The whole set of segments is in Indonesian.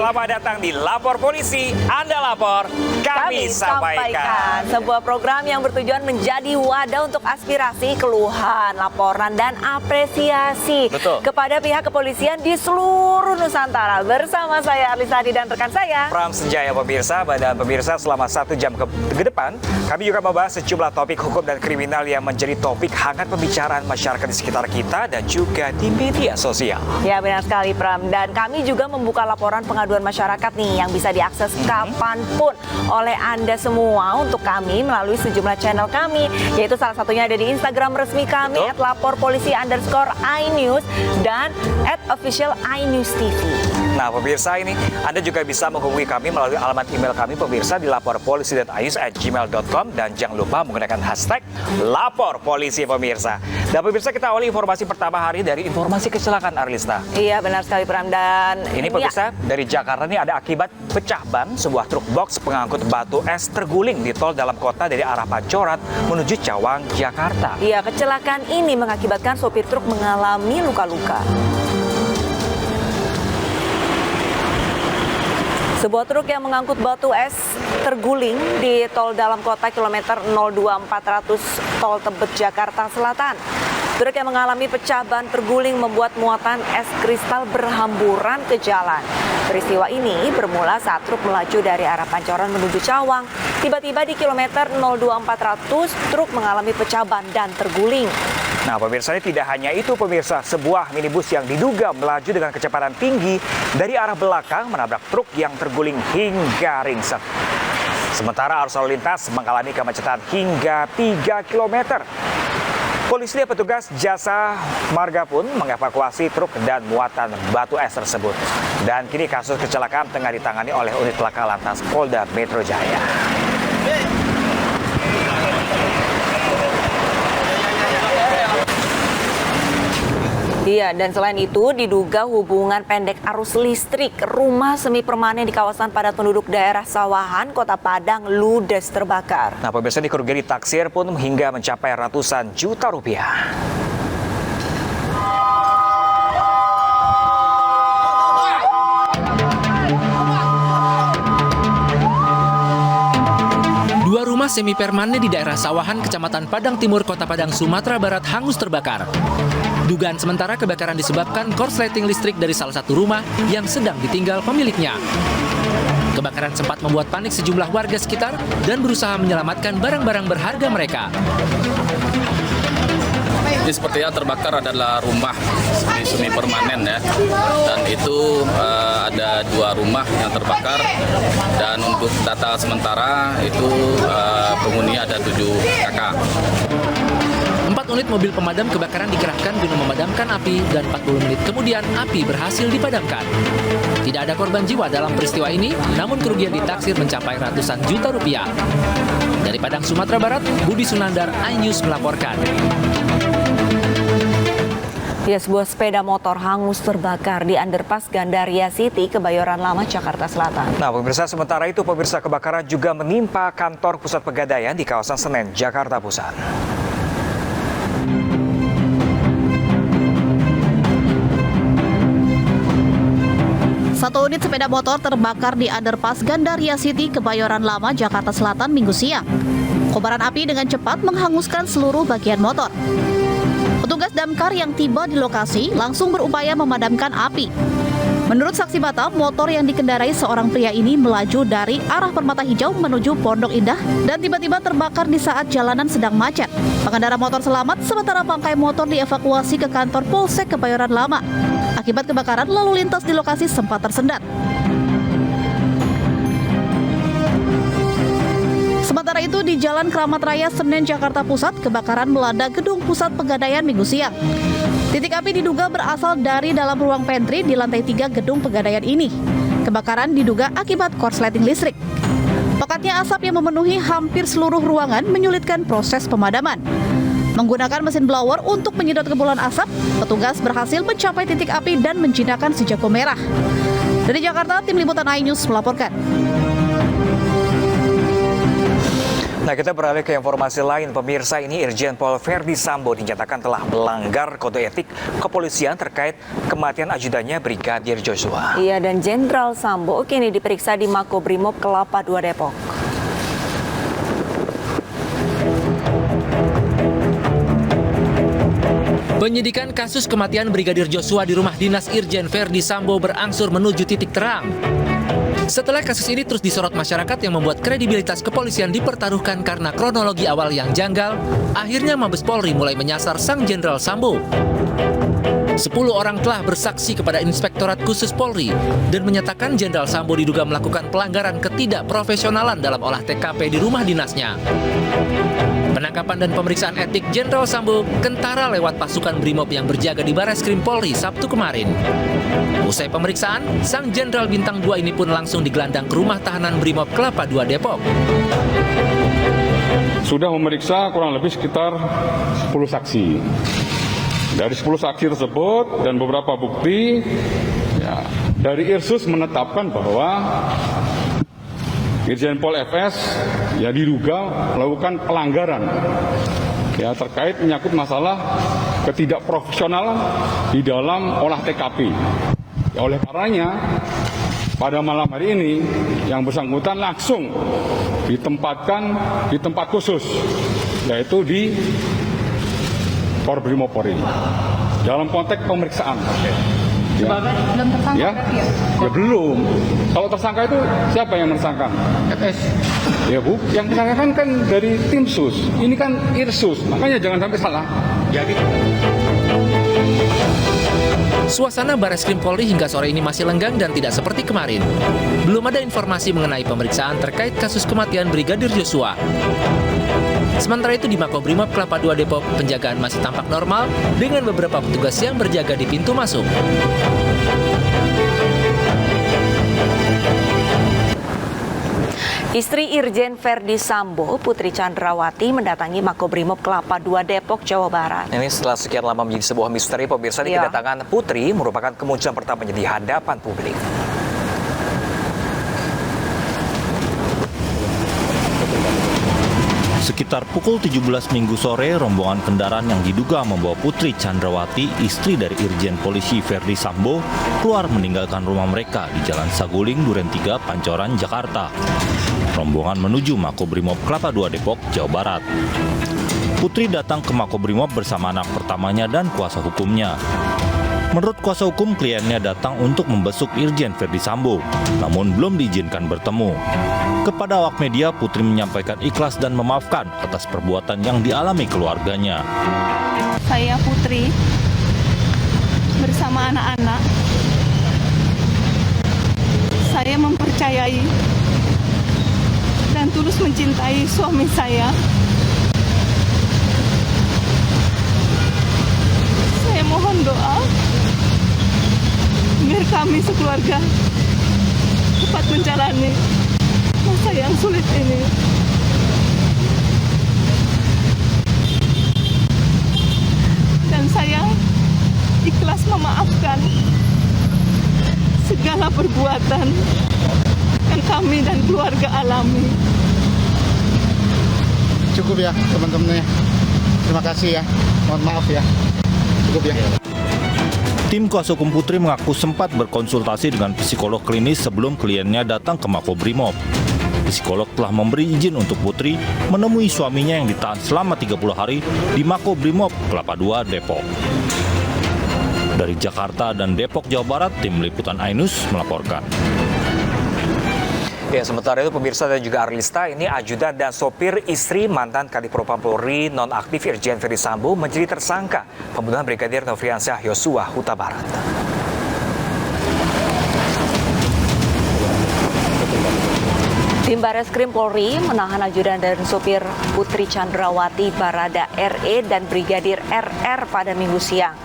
Selamat datang di Lapor Polisi. Anda lapor, kami sampaikan. Sebuah program yang bertujuan menjadi wadah untuk aspirasi, keluhan, laporan, dan apresiasi kepada pihak kepolisian di seluruh Nusantara. Bersama saya Arlisadi dan rekan saya Pram Senjaya pemirsa. Dan pemirsa, selama 1 jam ke depan kami juga membahas sejumlah topik hukum dan kriminal yang menjadi topik hangat pembicaraan masyarakat di sekitar kita dan juga di media sosial. Ya, benar sekali Pram. Dan kami juga membuka laporan pengaduan masyarakat nih yang bisa diakses kapanpun oleh Anda semua untuk kami melalui sejumlah channel kami, yaitu salah satunya ada di Instagram resmi kami @laporpolisi_inews dan @official_inews_tv. Nah pemirsa, ini Anda juga bisa menghubungi kami melalui alamat email kami pemirsa di laporpolisi.inews@gmail.com dan jangan lupa menggunakan hashtag Lapor Polisi pemirsa. Dan pemirsa, kita awali informasi pertama hari dari informasi kecelakaan Arlista. Iya, benar sekali Pram. Dan ini pemirsa, dari Jakarta ini ada akibat pecah ban sebuah truk box pengangkut batu es terguling di tol dalam kota dari arah Pancoran menuju Cawang, Jakarta. Iya, kecelakaan ini mengakibatkan sopir truk mengalami luka-luka. Sebuah truk yang mengangkut batu es terguling di tol dalam kota kilometer 02400 Tol Tebet, Jakarta Selatan. Truk yang mengalami pecah ban terguling membuat muatan es kristal berhamburan ke jalan. Peristiwa ini bermula saat truk melaju dari arah Pancoran menuju Cawang. Tiba-tiba di kilometer 02400 truk mengalami pecah ban dan terguling. Nah pemirsa, ini tidak hanya itu pemirsa, sebuah minibus yang diduga melaju dengan kecepatan tinggi dari arah belakang menabrak truk yang terguling hingga ringsek. Sementara arus lalu lintas mengalami kemacetan hingga 3 km. Polisi dan petugas jasa marga pun mengevakuasi truk dan muatan batu es tersebut. Dan kini kasus kecelakaan tengah ditangani oleh unit laka lantas Polda Metro Jaya. Iya, dan selain itu diduga hubungan pendek arus listrik rumah semi permanen di kawasan padat penduduk daerah Sawahan, Kota Padang ludes terbakar. Nah pemirsa, ini kerugian ditaksir pun hingga mencapai ratusan juta rupiah. Dua rumah semi permanen di daerah Sawahan, Kecamatan Padang Timur, Kota Padang, Sumatera Barat hangus terbakar. Dugaan sementara kebakaran disebabkan korsleting listrik dari salah satu rumah yang sedang ditinggal pemiliknya. Kebakaran sempat membuat panik sejumlah warga sekitar dan berusaha menyelamatkan barang-barang berharga mereka. Ini sepertinya terbakar adalah rumah semi permanen ya, dan itu ada 2 rumah yang terbakar, dan untuk data sementara itu penghuninya ada 7 kakak. 4 unit mobil pemadam kebakaran dikerahkan guna memadamkan api dan 40 menit kemudian api berhasil dipadamkan. Tidak ada korban jiwa dalam peristiwa ini, namun kerugian ditaksir mencapai ratusan juta rupiah. Dari Padang, Sumatera Barat, Budi Sunandar, iNews melaporkan. Ya, sebuah sepeda motor hangus terbakar di underpass Gandaria City, Kebayoran Lama, Jakarta Selatan. Nah pemirsa, sementara itu pemirsa, kebakaran juga menimpa kantor pusat pegadaian di kawasan Senen, Jakarta Pusat. Satu unit sepeda motor terbakar di underpass Gandaria City, Kebayoran Lama, Jakarta Selatan Minggu siang. Kobaran api dengan cepat menghanguskan seluruh bagian motor. Petugas damkar yang tiba di lokasi langsung berupaya memadamkan api. Menurut saksi mata, motor yang dikendarai seorang pria ini melaju dari arah Permata Hijau menuju Pondok Indah dan tiba-tiba terbakar di saat jalanan sedang macet. Pengendara motor selamat, sementara bangkai motor dievakuasi ke kantor Polsek Kebayoran Lama. Akibat kebakaran, lalu lintas di lokasi sempat tersendat. Sementara itu, di Jalan Kramat Raya Senen, Jakarta Pusat, kebakaran melanda gedung pusat pegadaian Minggu siang. Titik api diduga berasal dari dalam ruang pantry di lantai 3 gedung pegadaian ini. Kebakaran diduga akibat korsleting listrik. Pekatnya asap yang memenuhi hampir seluruh ruangan menyulitkan proses pemadaman. Menggunakan mesin blower untuk menyedot kepulan asap, petugas berhasil mencapai titik api dan menjinakkan si jago merah. Dari Jakarta, tim liputan iNews melaporkan. Nah, kita beralih ke informasi lain. Pemirsa, ini Irjen Pol Verdi Sambo dinyatakan telah melanggar kode etik kepolisian terkait kematian ajudannya Brigadir Joshua. Iya, dan Jenderal Sambo kini diperiksa di Makobrimob Kelapa II Depok. Penyidikan kasus kematian Brigadir Joshua di rumah dinas Irjen Verdi Sambo berangsur menuju titik terang. Setelah kasus ini terus disorot masyarakat yang membuat kredibilitas kepolisian dipertaruhkan karena kronologi awal yang janggal, akhirnya Mabes Polri mulai menyasar sang Jenderal Sambo. 10 orang telah bersaksi kepada Inspektorat Khusus Polri dan menyatakan Jenderal Sambo diduga melakukan pelanggaran ketidakprofesionalan dalam olah TKP di rumah dinasnya. Penangkapan dan pemeriksaan etik Jenderal Sambo kentara lewat pasukan Brimob yang berjaga di Bareskrim Polri Sabtu kemarin. Usai pemeriksaan, sang Jenderal Bintang 2 ini pun langsung digelandang ke rumah tahanan Brimob Kelapa II Depok. Sudah memeriksa kurang lebih sekitar 10 saksi. Dari 10 saksi tersebut dan beberapa bukti, ya, dari Irsus menetapkan bahwa Irjen Pol FS ya diduga melakukan pelanggaran ya terkait menyangkut masalah ketidakprofesionalan di dalam olah TKP. Ya, oleh karenanya pada malam hari ini yang bersangkutan langsung ditempatkan di tempat khusus, yaitu di Korbrimop Polri dalam konteks pemeriksaan. Ya. Belum tersangka Ya? Ya belum. Kalau tersangka itu siapa yang menersangka? FS. Ya Bu, yang tersangka kan dari tim sus. Ini kan Irsus, makanya jangan sampai salah. Jadi Suasana Bareskrim Polri hingga sore ini masih lenggang dan tidak seperti kemarin. Belum ada informasi mengenai pemeriksaan terkait kasus kematian Brigadir Joshua. Sementara itu di Makobrimob Kelapa II Depok, penjagaan masih tampak normal dengan beberapa petugas yang berjaga di pintu masuk. Istri Irjen Verdi Sambo, Putri Chandrawati, mendatangi Makobrimob Kelapa II Depok, Jawa Barat. Ini setelah sekian lama menjadi sebuah misteri, pemirsa, ini kedatangan Putri merupakan kemunculan pertamanya di hadapan publik. Sekitar pukul 17 Minggu sore, rombongan kendaraan yang diduga membawa Putri Chandrawati, istri dari Irjen Polisi Verdi Sambo, keluar meninggalkan rumah mereka di Jalan Saguling, Duren 3, Pancoran, Jakarta. Rombongan menuju Makobrimob Kelapa II Depok, Jawa Barat. Putri datang ke Makobrimob bersama anak pertamanya dan kuasa hukumnya. Menurut kuasa hukum, kliennya datang untuk membesuk Irjen Verdi Sambo, namun belum diizinkan bertemu. Kepada awak media, Putri menyampaikan ikhlas dan memaafkan atas perbuatan yang dialami keluarganya. Saya Putri bersama anak-anak. Saya mempercayai dan tulus mencintai suami saya. Saya mohon doa biar kami sekeluarga cepat menjalani masa yang sulit ini. Dan saya ikhlas memaafkan segala perbuatan yang kami dan keluarga alami. Cukup ya teman-temannya. Terima kasih ya. Mohon maaf ya. Cukup ya. Tim kuasa hukum Putri mengaku sempat berkonsultasi dengan psikolog klinis sebelum kliennya datang ke Makobrimob. Psikolog telah memberi izin untuk Putri menemui suaminya yang ditahan selama 30 hari di Makobrimob Kelapa II Depok. Dari Jakarta dan Depok, Jawa Barat, tim liputan Ainus melaporkan. Ya, sementara itu pemirsa dan juga Arlista, ini ajudan dan sopir istri mantan Kadipropam Polri nonaktif Irjen Verdi Sambo menjadi tersangka pembunuhan Brigadir Nofriansyah Yosua Huta Barat. Tim Bareskrim Polri menahan ajudan dan sopir Putri Chandrawati, Barada RE dan Brigadir RR pada Minggu siang.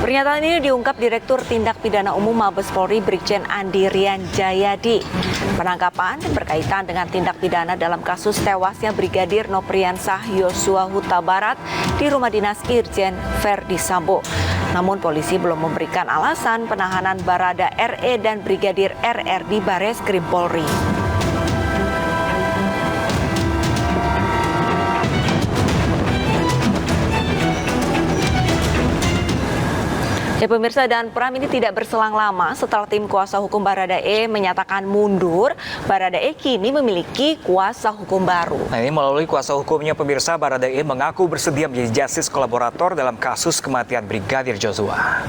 Pernyataan ini diungkap Direktur Tindak Pidana Umum Mabes Polri Brigjen Andi Rian Jayadi. Penangkapan berkaitan dengan tindak pidana dalam kasus tewasnya Brigadir Nofriansyah Yosua Huta Barat di rumah dinas Irjen Verdi Sambo. Namun polisi belum memberikan alasan penahanan Barada RE dan Brigadir RR di Bareskrim Polri. Ya pemirsa, dan Pram, ini tidak berselang lama setelah tim kuasa hukum Baradae menyatakan mundur. Baradae kini memiliki kuasa hukum baru. Nah, ini melalui kuasa hukumnya pemirsa, Baradae mengaku bersedia menjadi justice kolaborator dalam kasus kematian Brigadir Joshua.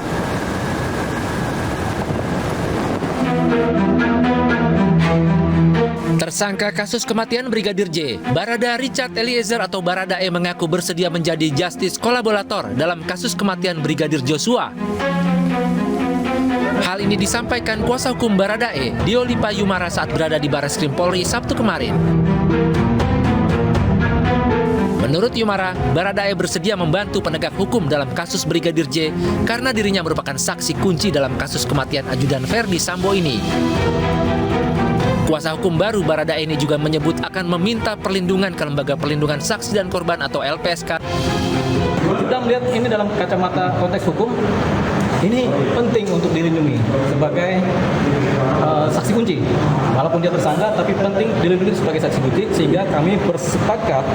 Tersangka kasus kematian Brigadir J, Barada Richard Eliezer atau Baradae mengaku bersedia menjadi justice kolaborator dalam kasus kematian Brigadir Joshua. Hal ini disampaikan kuasa hukum Baradae, Diolipa Yumara, saat berada di Barreskrim Polri Sabtu kemarin. Menurut Yumara, Baradae bersedia membantu penegak hukum dalam kasus Brigadir J karena dirinya merupakan saksi kunci dalam kasus kematian ajudan Ferdi Sambo ini. Kuasa hukum baru Baradae ini juga menyebut akan meminta perlindungan ke Lembaga Perlindungan Saksi dan Korban atau LPSK. Kita melihat ini dalam kacamata konteks hukum, ini penting untuk dilindungi sebagai saksi kunci. Walaupun dia tersangka, tapi penting dilindungi sebagai saksi kunci, sehingga kami bersepakat,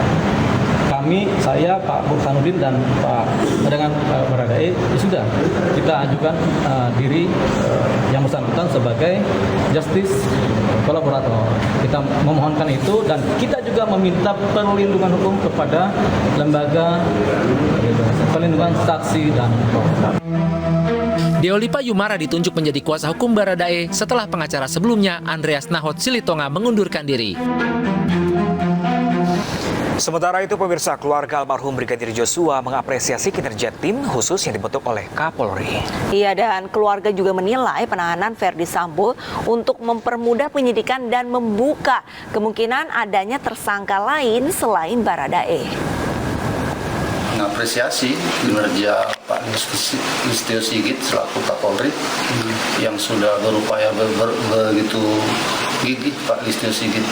saya, Pak Burhanuddin dan Pak dengan Baradae, ya sudah kita ajukan diri yang bersangkutan sebagai justice kolaborator. Kita memohonkan itu dan kita juga meminta perlindungan hukum kepada lembaga perlindungan saksi dan korban. Diolipa Yumara ditunjuk menjadi kuasa hukum Baradae setelah pengacara sebelumnya Andreas Nahot Silitonga mengundurkan diri. Sementara itu pemirsa, keluarga almarhum Brigadir Joshua mengapresiasi kinerja tim khusus yang dibentuk oleh Kapolri. Iya, dan keluarga juga menilai penahanan Ferdi Sambo untuk mempermudah penyidikan dan membuka kemungkinan adanya tersangka lain selain Baradae. Mengapresiasi kinerja Pak Listio Sigit selaku Kapolri yang sudah berupaya begitu gigih Pak Listio Sigit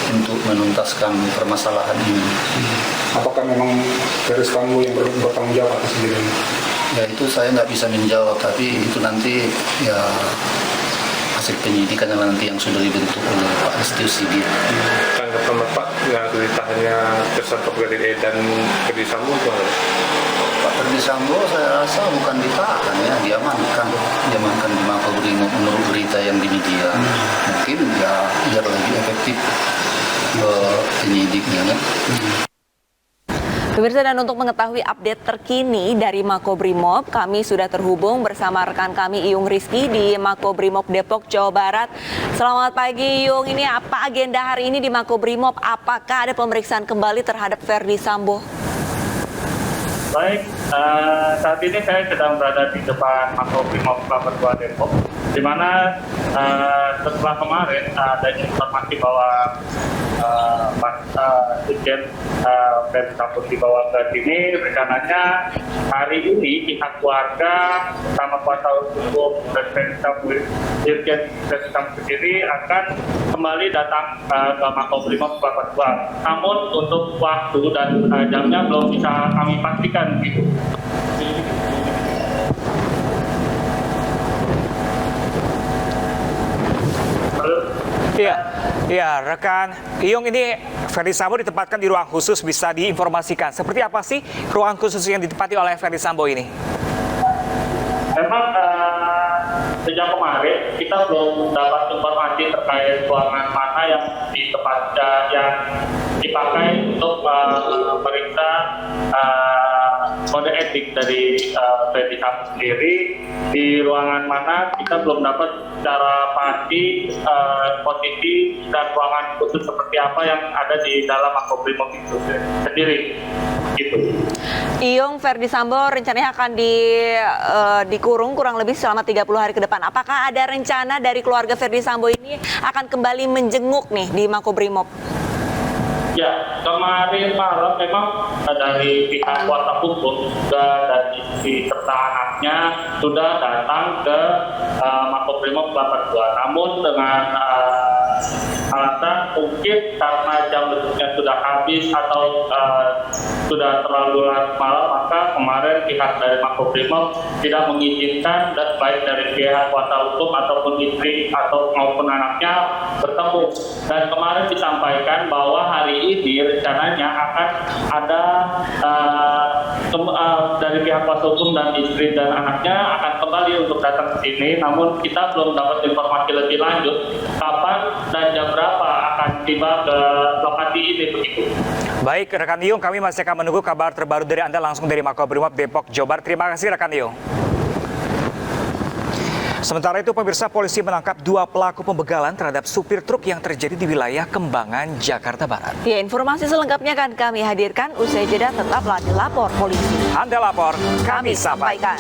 untuk menuntaskan permasalahan ini. Apakah memang Ferdi Sambo yang bertanggung jawab atas sendiri? Ya itu saya nggak bisa menjawab, tapi itu nanti ya hasil penyidikan nanti yang sudah dibentuk oleh Pak Listio Sigit. Tanggapan Bapak yang ditahannya tersangka Brigadir dan Ferdi Sambo itu apa? Pak Ferdi Sambo saya rasa bukan ditahan ya, diamankan di Makobrimob menurut berita yang di media. Mungkin ya biar lebih efektif penyidiknya. Pemirsa, dan untuk mengetahui update terkini dari Makobrimob, kami sudah terhubung bersama rekan kami Iyung Rizky di Makobrimob Depok, Jawa Barat. Selamat pagi Iyung, ini apa agenda hari ini di Makobrimob? Apakah ada pemeriksaan kembali terhadap Ferdi Sambo? Baik, saat ini saya sedang berada di depan Makobrimob Kelapa II Depok, di mana setelah kemarin adanya informasi bahwa Irjen Ferdi Sambo dibawa ke sini, rencananya hari ini pihak keluarga sama kuasa hukum Irjen Ferdi Sambo sendiri akan kembali datang ke Makobrimob Kelapa II. Namun untuk waktu dan jamnya belum bisa kami pastikan gitu. Ya, rekan Iyung, ini Ferdi Sambo ditempatkan di ruang khusus, bisa diinformasikan seperti apa sih ruang khusus yang ditempati oleh Ferdi Sambo ini? Memang sejak kemarin kita belum dapat informasi terkait ruangan mana yang dipakai untuk memeriksa kode etik dari Ferdi Sambo sendiri. Di ruangan mana kita belum dapat secara pasti posisi dan ruangan khusus seperti apa yang ada di dalam Makobrimob itu sendiri. Gitu. Iyung, Ferdi Sambo rencananya akan dikurung kurang lebih selama 30 hari ke depan. Apakah ada rencana dari keluarga Ferdi Sambo ini akan kembali menjenguk nih di Makobrimob? Ya, kemarin malam memang dari pihak kuasa hukum juga dari si tertahanannya sudah datang ke Makobrimob Kelapa II. Namun dengan alasan mungkin karena jam besuknya sudah habis atau sudah terlalu larut malam, maka kemarin pihak dari Makobrimob tidak mengizinkan dan baik dari pihak kuasa hukum ataupun istri atau maupun anaknya bertemu. Dan kemarin disampaikan bahwa hari ini rencananya akan ada dari pihak kuasa hukum dan istri dan anaknya akan kembali untuk datang ke sini, namun kita belum dapat informasi lebih lanjut kapan dan jam berapa akan tiba ke lokasi ini begitu. Baik, rekan Yung, kami masih akan menunggu kabar terbaru dari Anda langsung dari Makobrimob Depok, Jawa Barat. Terima kasih rekan Yung. Sementara itu, pemirsa, polisi menangkap 2 pelaku pembegalan terhadap supir truk yang terjadi di wilayah Kembangan, Jakarta Barat. Ya, informasi selengkapnya akan kami hadirkan usai jeda. Tetaplah di Lapor Polisi. Anda lapor, kami sampaikan.